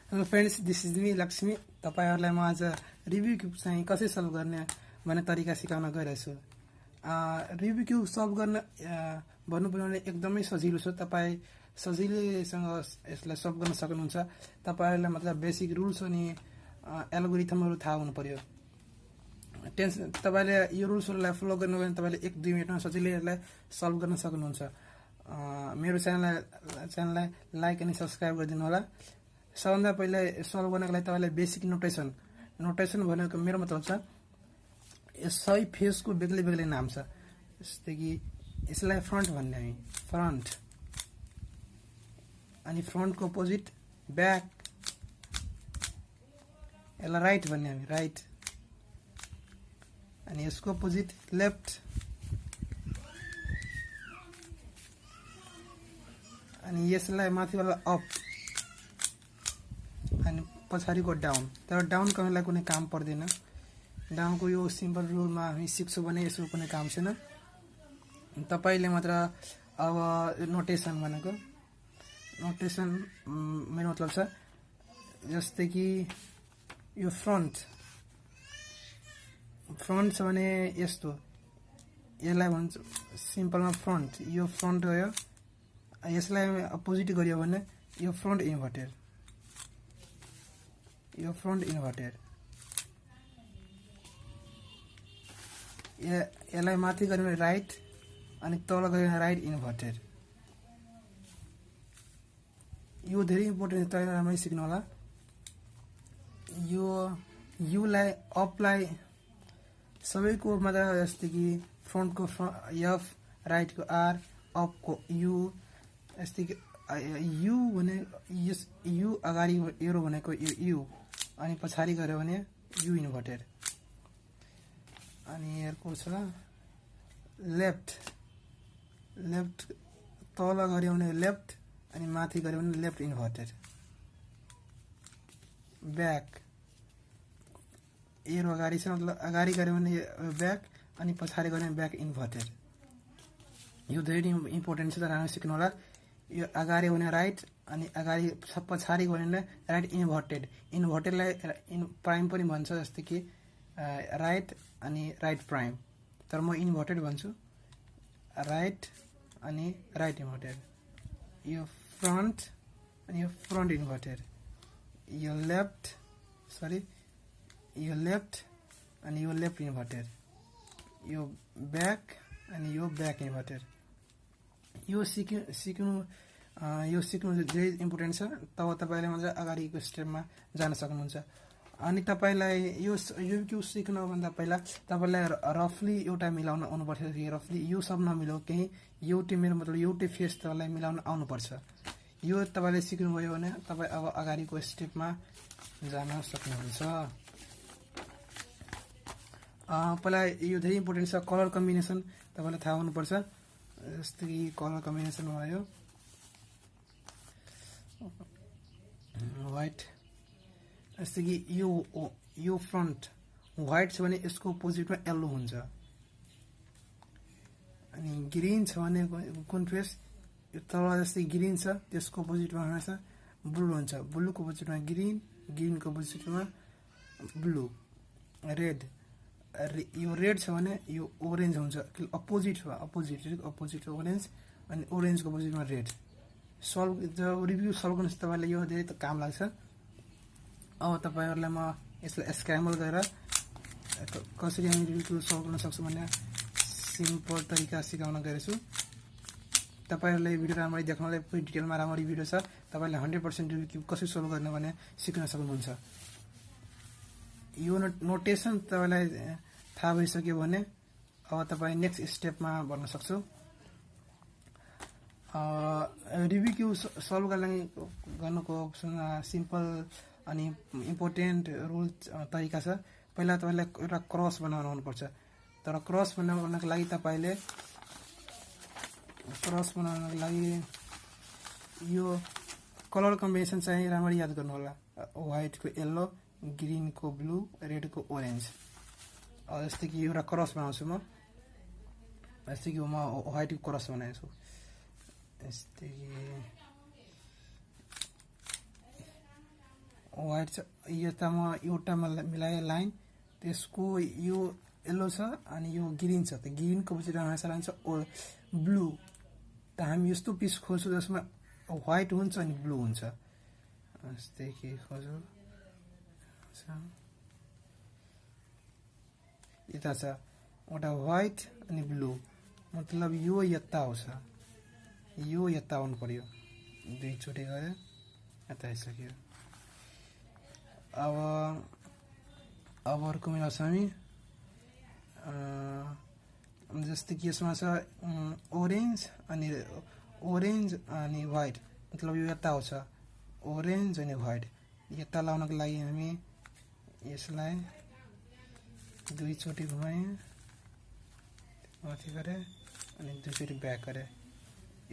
Hello friends, this is me Lakshmi. तपाईहरुलाई म आज रुबिक क्यूब चाहिँ कसरी सल्भ गर्ने भन्ने तरिका सिकाउन गइरहेको छु। रुबिक क्यूब सल्भ गर्न भन्नुपर्ने भने एकदमै सजिलो छ। तपाई सजिलैसँग यसलाई सल्भ गर्न सक्नुहुन्छ। तपाईहरुलाई मतलब बेसिक रुल्स अनि एल्गोरिथमहरु थाहा हुनु पर्यो। तपाईले यो रुल्सहरुलाई फलो गर्नु भने तपाईले 1-2 मिनेटमा सजिलै यसलाई सल्भ गर्न सक्नुहुन्छ। मेरो च्यानललाई लाइक अनि सब्स्क्राइब गरिदिनु होला। सबभन्दा पहिला सल्भ गर्नको लागि तपाईलाई बेसिक नोटेसन भनेको मेरो मतलब छ सबै फेसको बेग्लै नाम छ। जस्तै कि यसलाई फ्रन्ट भन्ने हामी फ्रन्ट, अनि फ्रन्टको अपोजिट ब्याक, यसलाई राइट भन्ने हामी राइट, अनि यसको अपोजिट लेफ्ट, अनि यसलाई माथिबाट अप अनि पछाडिको डाउन। तर डाउन गर्नलाई कुनै काम पर्दैन। डाउनको यो सिम्पल रुलमा हामी सिक्छौँ भने यसको कुनै काम छैन। तपाईले मात्र अब नोटेसन भनेको नोटेसन मेरो मतलब छ जस्तै कि यो फ्रन्ट छ भने यस्तो, यसलाई भन्छ सिम्पलमा फ्रन्ट। यो फ्रन्ट गयो, यसलाई अपोजिट गरियो भने यो फ्रन्ट इन्भर्टेड, यो फ्रन्ट इन्भर्टेड। यसलाई माथि गऱ्यो भने राइट, अनि तल गऱ्यो भने राइट इन्भर्टेड। यो धेरै इम्पोर्टेन्ट छ, तपाईले राम्ररी सिक्नु होला। यो युलाई अपलाई सबैको मतलब जस्तै कि फ्रन्टको एफ, राइटको आर, अपको यु। जस्तै कि यु भने यु अगाडि एरो भनेको यु, अनि पछाडि गऱ्यो भने यु इन्भर्टेड। अनि अर्को छ लेफ्ट तल गऱ्यो भने लेफ्ट, अनि माथि गऱ्यो भने लेफ्ट इन्भर्टेड। ब्याक एरो अगाडि छ, मतलब अगाडि गऱ्यो भने ब्याक, अनि पछाडि गऱ्यो भने ब्याक इन्भर्टेड। यो धेरै इम्पोर्टेन्ट छ, राम्ररी सिक्नु होला। यो अगाडि भने राइट, अनि अगाडि पछाडि गयो भने राइट इन्भर्टेड। इन्भर्टेडलाई प्राइम पनि भन्छ, जस्तै कि राइट अनि राइट प्राइम। तर म इन्भर्टेड भन्छु, राइट अनि राइट इन्भर्टेड। यो फ्रन्ट अनि यो फ्रन्ट इन्भर्टेड। यो लेफ्ट अनि यो लेफ्ट इन्भर्टेड। यो ब्याक अनि यो ब्याक इन्भर्टेड। यो सिक्नु धेरै इम्पोर्टेन्ट छ। तब तपाईले मजा अगाडिको स्टेपमा जान सक्नुहुन्छ। अनि तपाईलाई यो क्यूब सिक्नुभन्दा पहिला तपाईलाई रफली एउटा मिलाउन आउनुपर्छ। रफली यो सब नमिलाउ, केही एउटै, मेरो मतलब एउटै फेस तपाईलाई मिलाउन आउनुपर्छ। यो तपाईले सिक्नुभयो भने तपाई अब अगाडिको स्टेपमा जान सक्नुहुन्छ। पहिला यो धेरै इम्पोर्टेन्ट छ। कलर कम्बिनेसन तपाईलाई थाहा हुनुपर्छ। जस्तै कि कलर कम्बिनेसन भयो व्हाइट। जस्तै कि यो फ्रन्ट व्हाइट छ भने यसको अपोजिटमा येल्लो हुन्छ। अनि ग्रीन छ भने कुन फेस यो तल जस्तै ग्रीन छ, त्यसको अपोजिटमा हमेशा ब्लू हुन्छ। ब्लूको अपोजिटमा ग्रीनको अपोजिटमा ब्लू। रेड यो रेड छ भने यो ओरेन्ज हुन्छ। अपोजिट ओरेन्ज, अनि ओरेन्जको अपोजिटमा रेड। जब रिभ्यू सल्भ गर्नु तपाईलाई यो धेरै काम लाग्छ। अब तपाईहरुलाई म यसलाई स्क्रैम्बल गरेर कसरी हामी रिभ्यू सल्भ गर्न सक्छौँ भन्ने सिम्पल तरिका सिकाउन गइरहेछु। तपाईहरुलाई भिडियो राम्ररी देख्नलाई पुरै डिटेलमा राम्ररी भिडियो छ। तपाईले 100% रिभ्यू क्यूब कसरी सल्भ गर्ने भन्ने सिक्न सक्नुहुन्छ। यो नोटेसन तपाईलाई थाहा भइसक्यो भने अब तपाई नेक्स्ट स्टेपमा बढ्न सक्छौ। रुबिक क्यूब सल्भ गर्नको सिम्पल अनि इम्पोर्टेन्ट रुल तरिका छ। पहिला तपाईलाई एउटा क्रस बनाउन आउनुपर्छ। तर क्रस बनाउनको लागि तपाईले यो कलर कम्बिनेसन चाहिँ राम्ररी याद गर्नु होला। व्हाइटको येल्लो, ग्रीनको ब्लू, रेडको ओरेन्ज। जस्तै कि एउटा क्रस बनाउँछु म। जस्तै कि म व्हाइटको क्रस बनाएछु। जस्तै कि व्हाइट छ यतामा एउटामा मिलाए लाइन त्यसको यो येलो छ अनि यो ग्रीन छ त ग्रीनको पछि आन्सर आउँछ ब्लू त हामी यस्तो पिस खोज्छौँ जसमा व्हाइट हुन्छ अनि ब्लू हुन्छ जस्तै के खोजौँ यता छ एउटा व्हाइट अनि ब्लू मतलब यो यता आउँछ यो यता आउनु पर्यो दुईचोटि गरे यता आइसक्यो अब अर्को मिलाउँछ हामी जस्तै कि यसमा छ ओरेन्ज अनि व्हाइट मतलब यो यता आउँछ ओरेन्ज अनि व्हाइट यता लाउनको लागि हामी यसलाई दुईचोटि घुमाएँ माथि गरे अनि दुईचोटि ब्याक गरे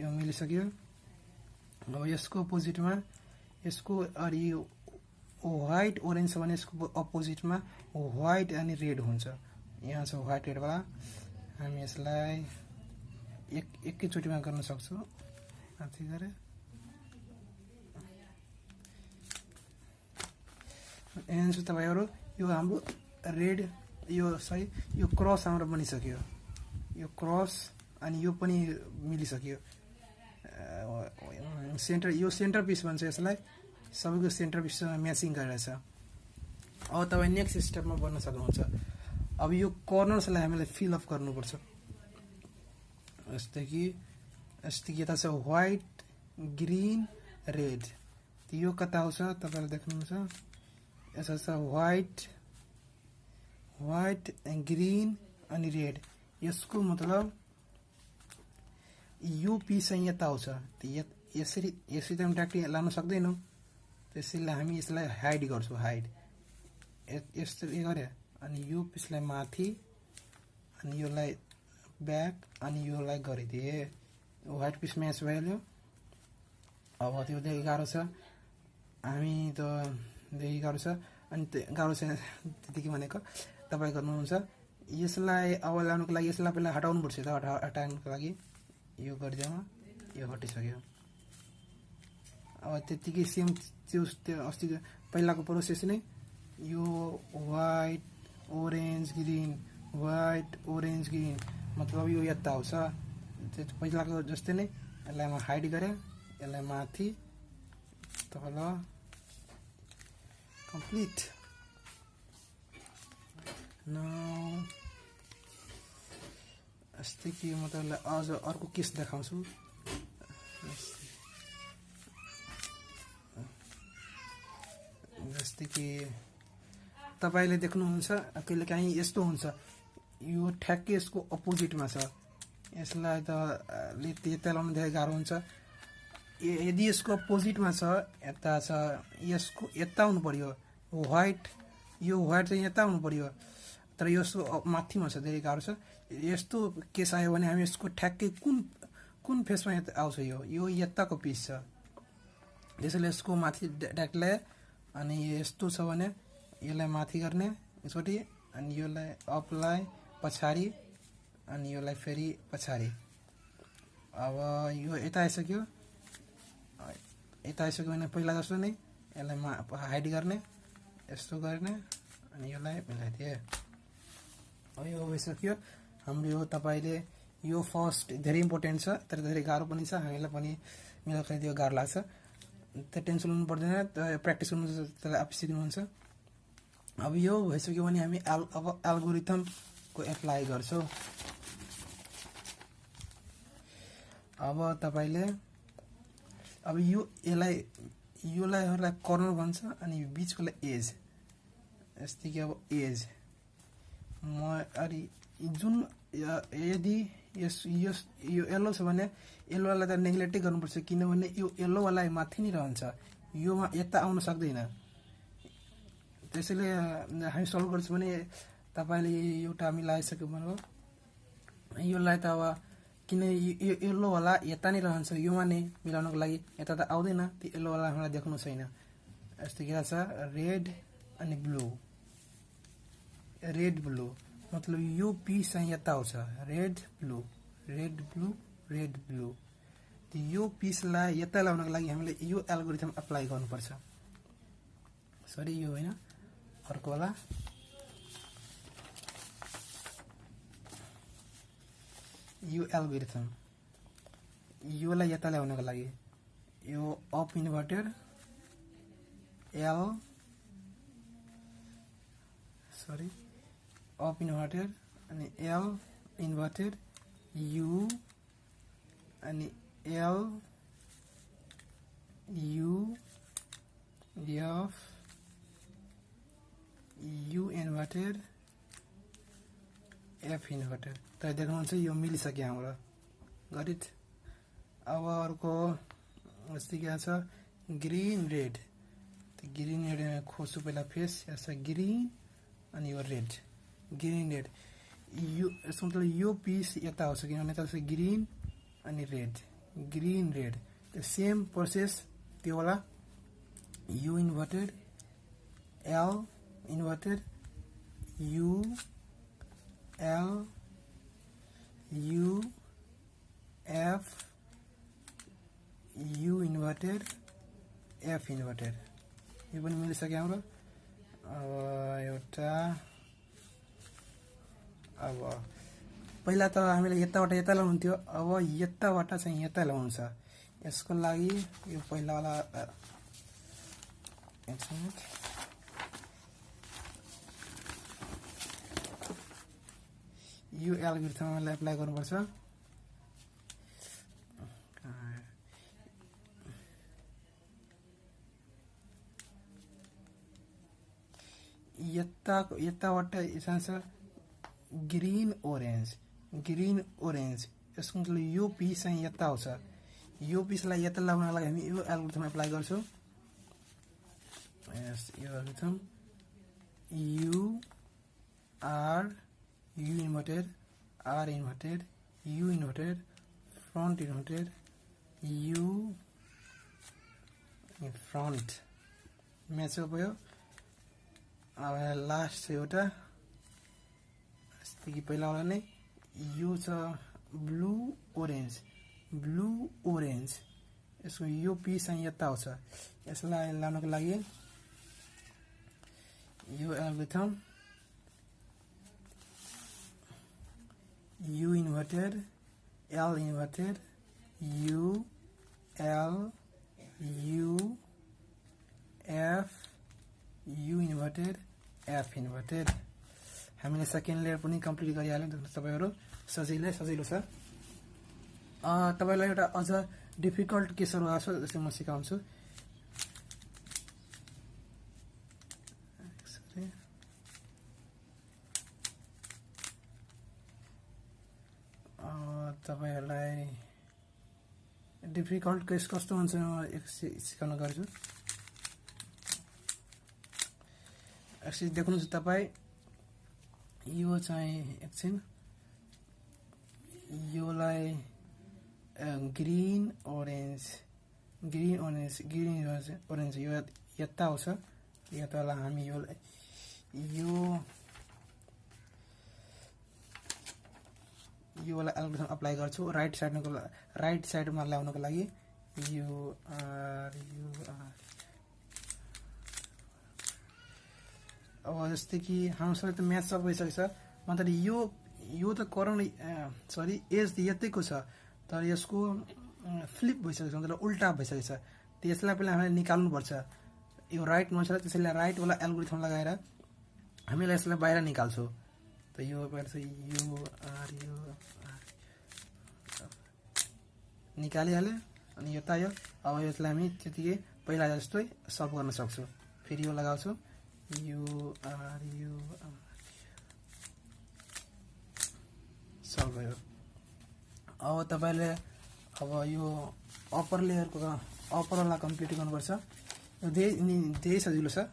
यो मिलिसक्यो अब यसको अपोजिटमा यसको अनि व्हाइट ओरेन्ज छ भने यसको अपोजिटमा व्हाइट अनि रेड हुन्छ यहाँ छ व्हाइट रेड वाला हामी यसलाई एकैचोटिमा गर्न सक्छौँ माथि गरे एन्ड तपाईहरु यो हाम्रो रेड यो सही यो क्रस हाम्रो बनिसक्यो यो क्रस अनि यो पनि मिलिसक्यो सेन्टर यो सेन्टर पिस भन्छ यसलाई सबैको सेन्टर पिससँग म्याचिङ गरेर छ अब तपाई नेक्स्ट स्टेपमा गर्न सक्नुहुन्छ अब यो कर्नर्सलाई हामीले फिल अप गर्नुपर्छ जस्तै कि यता छ व्हाइट ग्रीन रेड यो कता आउँछ तपाईले देख्नुहुन्छ यसमा छ व्हाइट ग्रीन अनि रेड यसको मतलब यो पिस चाहिँ यता आउँछ यसरी त हामी डाइरेक्टली लान सक्दैनौँ त्यसैले हामी यसलाई हाइड गर्छौँ हाइड यस्तो गरे अनि यो पिसलाई माथि अनि योलाई ब्याक अनि योलाई गरिदिए व्हाइट पिस म्याच भइहाल्यो अब त्यो धेरै गाह्रो छ हामी त धेरै गाह्रो छ अनि गाह्रो छ त्यतिकै भनेको तपाईँ गर्नुहुन्छ यसलाई अब ल्याउनुको लागि यसलाई पहिला हटाउनु पर्छ त हटाउनुको लागि यो गरिदिएमा यो हटिसक्यो अब त्यतिकै सेम त्यो अस्ति पहिलाको प्रोसेस नै यो व्हाइट ओरेन्ज ग्रीन मतलब यो यता आउँछ त्यो पहिलाको जस्तै नै यसलाई म हाइड गरे यसलाई माथि तल कम्प्लिट नाउ जस्तै कि म तपाईँलाई अझ अर्को केस देखाउँछु जस्तै कि तपाईले देख्नुहुन्छ कहिलेकाहीँ यस्तो हुन्छ यो ठ्याक्कै यसको अपोजिटमा छ यसलाई त यता लाउनु धेरै गाह्रो हुन्छ यदि यसको अपोजिटमा छ यता छ यसको यता आउनु पर्यो व्हाइट यो व्हाइट चाहिँ यता आउनु पर्यो तर यसको माथिमा छ धेरै गाह्रो छ यस्तो केस आयो भने हामी यसको ठ्याक्कै कुन फेसमा आउँछ यो यताको पिस छ त्यसैले यसको माथि डाइरेक्टली अनि यस्तो छ भने यसलाई माथि गर्ने एकचोटि अनि यसलाई अपलाई पछाडि अनि यसलाई फेरि पछाडि अब यो यता आइसक्यो भने पहिला जस्तो नै यसलाई हाइड गर्ने यस्तो गर्ने अनि यसलाई मिलाइदिए अब यो भइसक्यो हाम्रो यो तपाईले यो फर्स्ट धेरै इम्पोर्टेन्ट छ तर धेरै गाह्रो पनि छ हामीलाई पनि मिलाउँदा त्यो गाह्रो लाग्छ त्यो टेन्सन लिनु पर्दैन प्र्याक्टिस गर्नु त्यसलाई आफै सिक्नुहुन्छ अब यो भइसक्यो भने हामी अब एल्गोरिथमको एप्लाई गर्छौँ अब तपाईले अब यसलाई कर्नर भन्छ अनि बीचकोलाई एज जस्तै कि अब एज जुन यदि यो येलो छ भने येलोवाला त नेग्लेक्टै गर्नुपर्छ किनभने यो येलोवाला माथि नै रहन्छ यो यता आउन सक्दैन त्यसैले हामी सल्भ गर्छौँ भने तपाईले एउटा मिलाइसक्यो भने योलाई त अब किन यो येलोवाला यता नै रहन्छ योमा नै मिलाउनको लागि यता त आउँदैन त्यो येलोवाला हामीलाई देख्नु छैन यस्तो के छ रेड अनि ब्लू मतलब यो पिस चाहिँ यता आउँछ रेड ब्लू यो पिसलाई यता ल्याउनको लागि हामीले यो एल्गोरिथम अप्लाई गर्नुपर्छ सरी यो होइन अर्को वाला यो एल्गोरिथम योलाई यता ल्याउनको लागि यो up inverted L sorry up inverted अनि एल इन्भर्टेड यु अनि L U F you inverted F inverted त देख्नुहुन्छ यो मिलिसक्यो हाम्रो गट इट अब अर्को जस्तै के छ ग्रीन रेड ग्रीन रेड खोज्छु पहिला फेस यसो ग्रीन अनि यो रेड ग्रीन रेड यो यसको मतलब यो पिस यता आउँछ किनभने यता छ ग्रीन अनि green read the same process त्यो वाला you inverted L inverted you L U F you inverted F inverted यो पनि मिलिसक्यो हाम्रो अब एउटा अब पहिला त हामीले यताबाट यता ल्याउनुहुन्थ्यो अब यताबाट चाहिँ यता ल्याउनु छ यसको लागि यो पहिला वाला यो एल्गोरिथमलाई एप्लाई गर्नुपर्छ यताबाट यसमा छ ग्रीन ओरेन्ज यसको मतलब यो पिस चाहिँ यता आउँछ यो पिसलाई यता ल्याउनको लागि हामी यो एल्गोरिथम एप्लाई गर्छौँ यो algorithm U inverted R inverted U inverted front inverted U front match भयो अब लास्ट चाहिँ एउटा जस्तै कि पहिलावाला नै यो छ ब्लू ओरेन्ज यसको यो पिस चाहिँ यता आउँछ यसलाई लानको लागि यो algorithm U inverted L inverted you L U F you inverted F inverted हामीले सेकेन्ड लेयर पनि कम्प्लिट गरिहाल्यौँ तपाईँहरू सजिलो छ तपाईँलाई एउटा अझ डिफिकल्ट केसहरू आउँछ जस्तै म सिकाउँछु तपाईँहरूलाई डिफिकल्ट केस कस्तो हुन्छ म सिकाउन गर्छु एक्चुअली देख्नुहुन्छ तपाईँ यो चाहिँ एकछिन योलाई ग्रीन ओरेन्ज यो यता आउँछ यतालाई हामी यो वाला एल्गोरिथम अप्लाई गर्छौँ राइट साइडमा ल्याउनको लागि युआर अब जस्तै कि हामीसँग त म्याच सब भइसकेको छ मतलब यो त एज त यतैको छ तर यसको फ्लिप भइसकेको छ मतलब उल्टा भइसकेको छ त्यसलाई पहिला हामीले निकाल्नुपर्छ यो राइटमा छ त्यसैले राइटवाला एल्गोरिथम लगाएर हामीले यसलाई बाहिर निकाल्छौँ त यो पहिला चाहिँ युआर निकालिहाल्यो अनि यो तायो अब यसलाई हामी त्यतिकै पहिला जस्तै सल्भ गर्न सक्छौँ फेरि यो लगाउँछौँ सल्भ भयो अब तपाईँले अब यो अप्पर लेयरको अप्परवाला कम्प्लिट गर्नुपर्छ यो धेरै सजिलो छ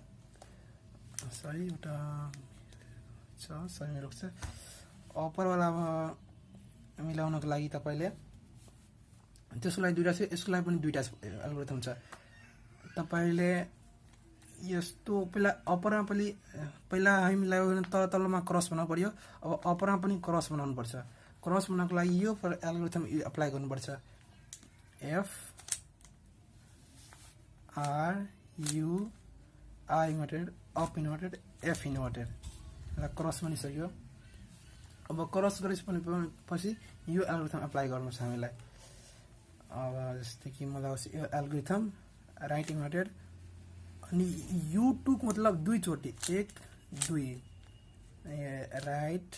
सरी एउटा मेरो छ अप्परवाला मिलाउनको लागि तपाईँले त्यसको लागि दुईवटा छ यसको लागि पनि दुईवटा एल्गोरिथम छ तपाईँले यस्तो पहिला अप्परमा पहिला हामीलाई तलमा क्रस बनाउनु पर्यो अब अप्परमा पनि क्रस बनाउनु पर्छ क्रस बनाउनको लागि यो एल्गोरिथम अप्लाई गर्नुपर्छ F R U I inverted up inverted F inverted ल क्रस बनिसक्यो अब क्रस गरेपछि यो एल्गोरिथम अप्लाई गर्नु छ हामीलाई अब जस्तै कि म लगाउँछु यो एल्गोरिथम राइट इन्भर्टेड अनि U2 को मतलब दुई चोटी 1 2 right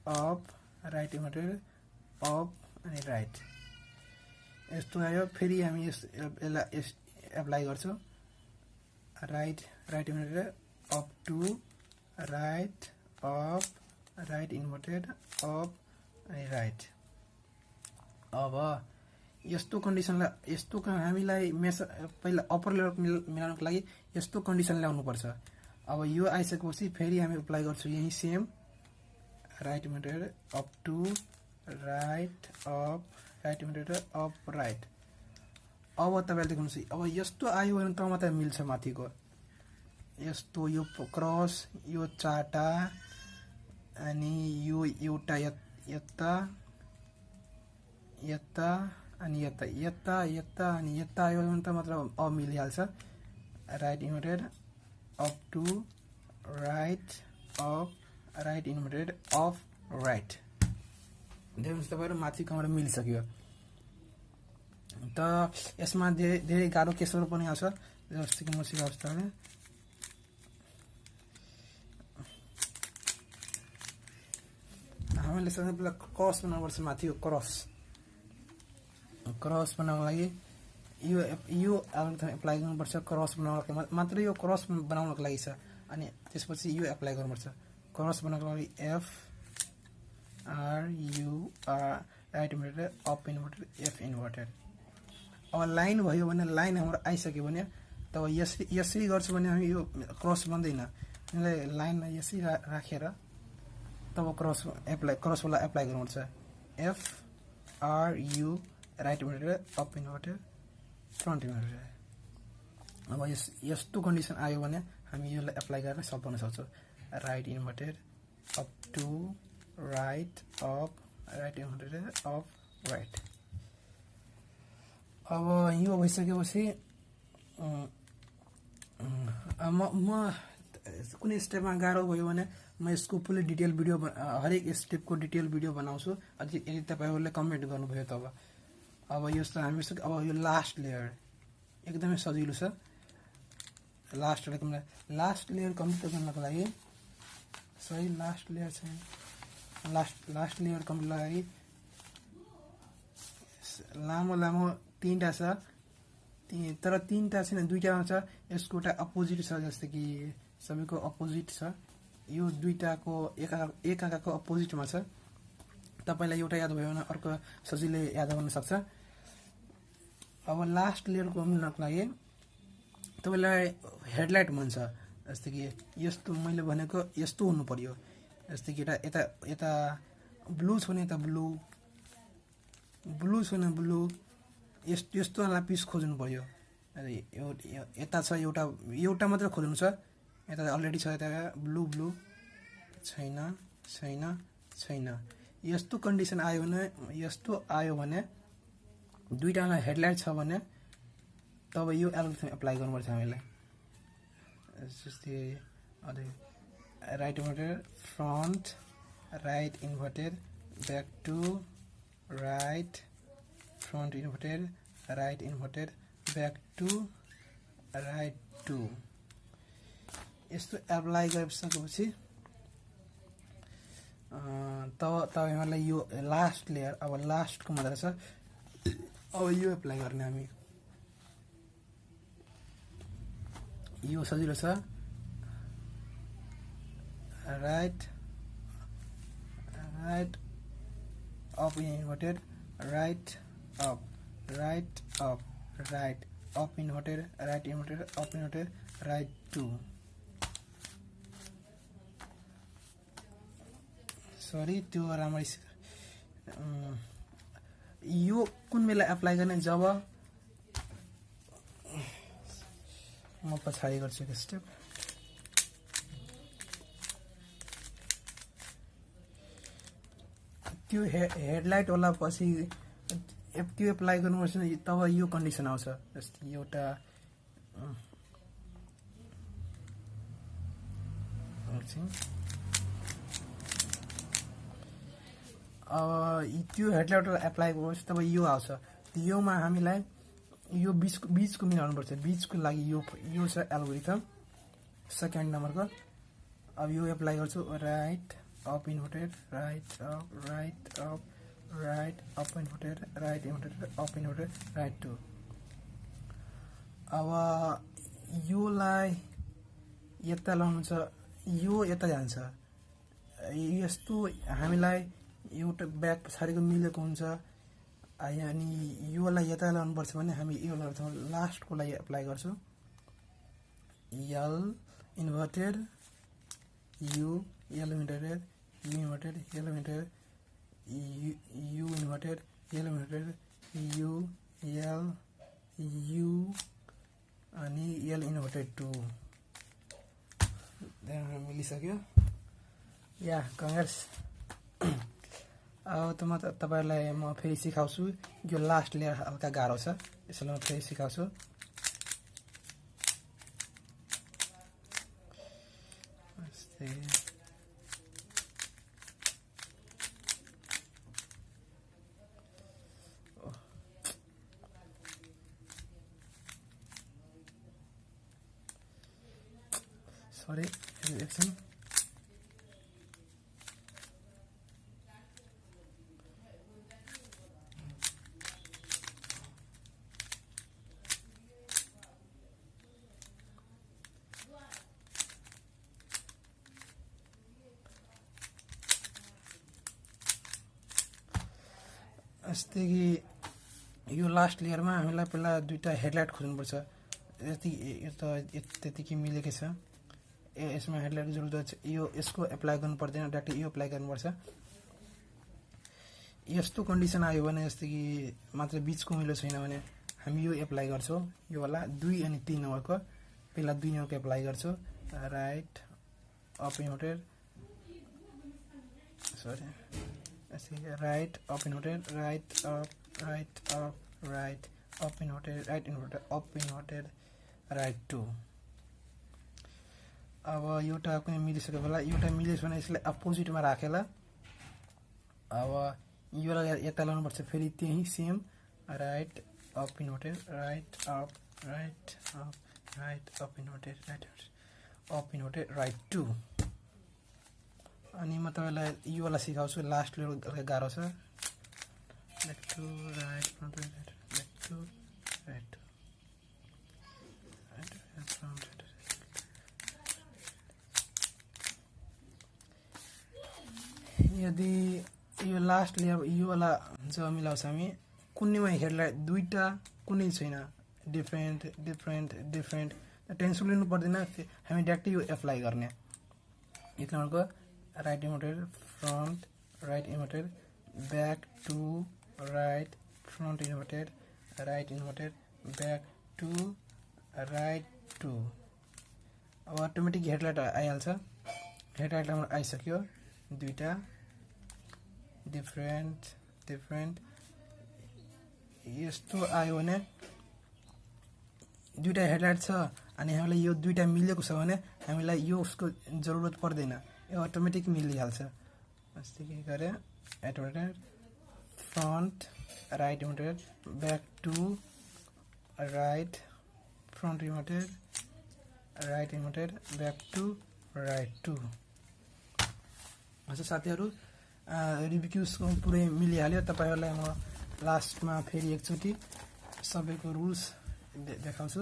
up right inverted up अनि राइट यस्तो आयो फेरि हामी यसलाई एप्लाई गर्छौं right inverted up two right up right inverted up अनि राइट अब यस्तो कन्डिसनलाई यस्तो हामीलाई पहिला अप्पर लेयर मिलाउनको लागि यस्तो कन्डिसन ल्याउनु पर्छ अब यो आइसकेपछि फेरि हामी अप्लाई गर्छौं यही same right inverted up two right up right inverted up right अब तपाईले देख्नुहुन्छ अब यस्तो आयो भने त मात्र मिल्छ माथिको यस्तो यो क्रस यो चाटा अनि यो एउटा यता अनि यता अनि यता आयो भने त मतलब अब मिलिहाल्छ right inverted up two right up right inverted up right देख्नुहुन्छ तपाईहरु माथि कमबाट मिलिसक्यो त यसमा धेरै गाह्रो केसहरु पनि आउँछ जस्तो कि म सिकाउँछु तपाईलाई हामीले सबैभन्दा क्रस बनाउनु पर्छ माथिको क्रस बनाउनको लागि यो एल्गोरिथम एप्लाई गर्नुपर्छ क्रस बनाउनको लागि मात्र यो क्रस बनाउनको लागि छ अनि त्यसपछि यो एप्लाई गर्नुपर्छ क्रस बनाउनको लागि F R U R right inverted up inverted F inverted अब लाइन भयो भने लाइन हाम्रो आइसक्यो भने तब यसरी गर्छु भने हामी यो क्रस बन्दैन यसलाई लाइनलाई यसरी राखेर तब क्रस वाला एप्लाई गर्नुपर्छ F R U right inverted up inverted front inverted अब यस्तो कन्डिसन आयो भने हामी यसलाई एप्लाई गरेर सल्भ गर्न सक्छौं right inverted up two right up right inverted up right अब यो भइसकेपछि म कुनै स्टेपमा गाह्रो भयो भने म यसको फुल्ली डिटेल भिडियो हरेक स्टेपको डिटेल भिडियो बनाउँछु अनि यदि तपाईहरुले कमेन्ट गर्नुभयो तब अब यस्तो हामी अब यो लास्ट लेयर एकदमै सजिलो छ लास्ट लेयर कम्प्लिट गर्नको लागि सही लास्ट लेयर छ लास्ट लेयर कम्प्लिट लागि लामो तीनटा छ तर तीनटा छैन दुईटा छ यसको एउटा अपोजिट छ जस्तो कि सबैको अपोजिट छ यो दुईटाको एक आँखाको अपोजिटमा छ तपाईलाई एउटा याद भयो भने अर्को सजिलै याद गर्न सक्छ अब लास्ट लेयरको मिल्नको लागि तपाईलाई हेडलाइट भन्छ जस्तो कि यस्तो मैले भनेको यस्तो हुनु पर्यो जस्तो कि यता ब्लू छ भने यता ब्लू छ भने ब्लू यस्तो वाला पिस खोज्नु पर्यो यता छ एउटा मात्र खोज्नु छ यता अलरेडी छ यता ब्लू छैन यस्तो कन्डिसन आयो भने दुईटामा हेडलाइट छ भने तब यो एल्गोरिथम एप्लाई गर्नुपर्छ हामीलाई जस्तै right inverted front right inverted back to right front inverted right inverted back to right two यस्तो एप्लाई गरिसकेपछि तब तपाईहरुलाई यो लास्ट लेयर अब लास्टको मात्र छ अब यो एप्लाई गर्ने हामी यो सजिलो छ right up inverted right up right up inverted right inverted up inverted right two सरी त्यो राम्ररी यो कुन बेला एप्लाई गर्ने जब म पछाडि गर्छु यो स्टेप त्यो हेडलाइट वाला पछि त्यो एप्लाई गर्नुपर्छ तब यो कन्डिसन आउँछ जस्तै एउटा एकछिन त्यो हेडलाइटलाई एप्लाई गर्नुहोस् तब यो आउँछ योमा हामीलाई यो बीचको मिलाउनु पर्छ बीचको लागि यो छ एल्गोरिथम सेकेन्ड नम्बरको अब यो एप्लाई गर्छु right up inverted right up inverted right inverted up inverted right two अब योलाई यता लाउनु छ यो यता जान्छ यस्तो हामीलाई एउटा ब्याक पछाडिको मिलेको हुन्छ अनि योलाई यता लाउनु पर्छ भने हामी यो लास्टको लागि एप्लाई गर्छौँ L inverted U L inverted U inverted L inverted U inverted L inverted U L U अनि यल इन्भर्टेड टु मिलिसक्यो या कङ्ग्रेस अब त म तपाईहरुलाई म फेरि सिकाउँछु यो लास्ट लेयर हल्का गाह्रो छ यसलाई म फेरि सिकाउँछु सरी एकछिन जस्तै कि यो लास्ट लेयरमा हामीलाई पहिला दुईटा हेडलाइट खोज्नुपर्छ त्यतिकै मिलेकै छ यसमा हेडलाइट जरुरत छ यो यसको एप्लाई गर्नु पर्दैन डाइरेक्ट यो एप्लाई गर्नुपर्छ यस्तो कन्डिसन आयो भने जस्तै कि मात्र बीचको मिलो छैन भने हामी यो एप्लाई गर्छौँ यो वाला 2 अनि 3 नम्बरको पहिला 2 नम्बरको एप्लाई गर्छौँ right up inverted sorry right up inverted right up inverted right inverted up inverted right 2 अब एउटा कुनै मिलिसक्यो होला एउटा मिलेछ भने यसलाई अपोजिटमा राखेला अब योलाई यता लाउनु पर्छ फेरि त्यही same right up inverted right up inverted right up inverted right 2 अनि म तपाईलाई यो वाला सिकाउँछु लास्ट लेयर गाह्रो छ left two right front right left two right front यदि यो लास्ट लेयर यो वाला जब मिलाउँछ हामी कुनैमा हेडलाइट दुईटा कुनै छैन डिफरेन्ट टेन्सन लिनु पर्दैन हामी डाइरेक्ट यो एप्लाई गर्ने एक नम्बरको right inverted front right inverted back to right front inverted right inverted back to right 2 अब अटोमेटिक हेडलाइट आइहाल्छ हेडलाइट हाम्रो आइसक्यो दुईटा डिफरेन्ट यस्तो आयो भने दुईटा हेडलाइट छ अनि हामीलाई यो दुईटा मिलेको छ भने हामीलाई यो उसको जरुरत पर्दैन यो अटोमेटिक मिलिहाल्छ जस्तै के गरे automated front right inverted back to right front inverted right inverted back to right 2 हजुर साथीहरु रुबिक क्यूबको पुरै मिलिहाल्यो तपाईहरुलाई म लास्टमा फेरि एकचोटी सबैको रुल्स देखाउँछु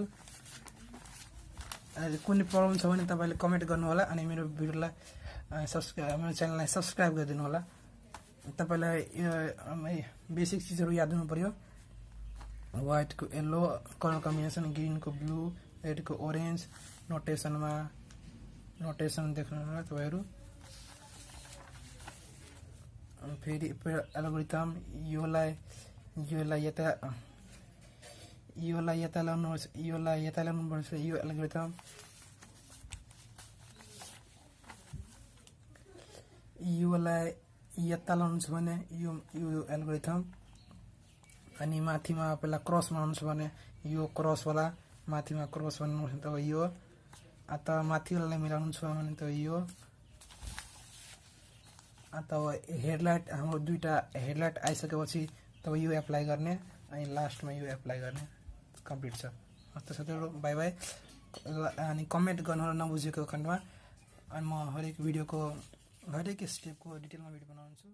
कुनै प्रब्लम छ भने तपाईले कमेन्ट गर्नु होला अनि मेरो भिडियोलाई मेरो च्यानललाई सब्स्क्राइब गरिदिनु होला तपाईलाई बेसिक चीजहरु याद हुनु पर्यो व्हाइट को येलो कलर कम्बिनेसन ग्रीन को ब्लू रेड को ऑरेंज नोटेसन देख्नु होला तपाईहरु फेरि एल्गोरिथम योलाई यता लाउनु पर्छ यो एल्गोरिथम योलाई यता लाउनु छ भने यो एल्गोरिथम अनि माथिमा पहिला क्रस बनाउनु छ भने यो क्रस वाला माथिमा क्रस बनाउनु छ त यो अत माथिलाई मिलाउनु छ भने त यो तब हेडलाइट हाम्रो दुईटा हेडलाइट आइसकेपछि तब यो एप्लाई गर्ने अनि लास्टमा यो एप्लाई गर्ने कम्प्लिट छ। त साथीहरु बाइ बाइ। अनि कमेन्ट गर्नु होला नबुझेको खण्डमा, अनि म हरेक भिडियोको हरेक स्टेपको डिटेलमा भिडियो बनाउँछु।